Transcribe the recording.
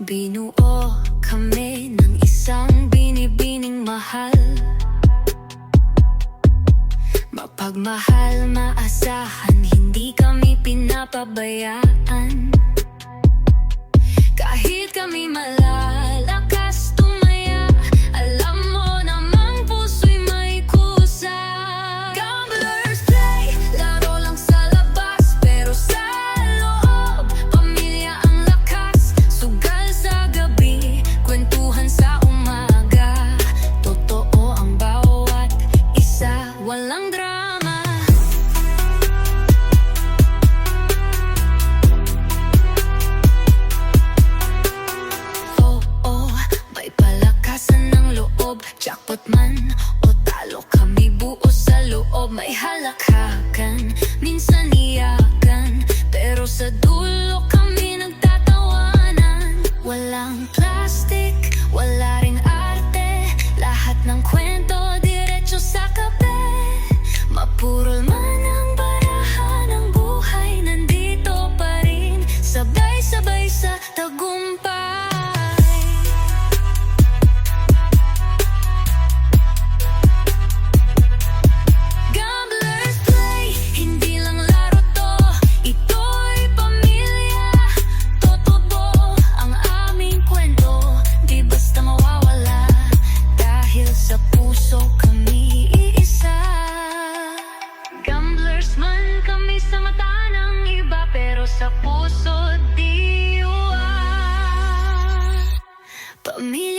Binuo kami ng isang binibining mahal, mapagmahal, maasahan, hindi kami pinapabayaan. Kahit kami malalakas tumaya, alam mo namang puso'y may kusa. Gamblers play, laro lang sa labas, pero sa loob, pamilya ang lakas. Sugal sa gabi, kwentuhan sa umaga, totoo ang bawat isa, walang drama. Jackpot man o talo, kami buo sa loob. May halakhakan, minsan iyakan, pero sa dulo kami nagtatawanan. Walang plastic, wala ring arte, lahat ng kwento diretso sa kape. Mapurol man ang baraha ng buhay, nandito pa rin, sabay-sabay sa tagumpay. Sa mata ng iba, pero sa puso diwa. Pamilya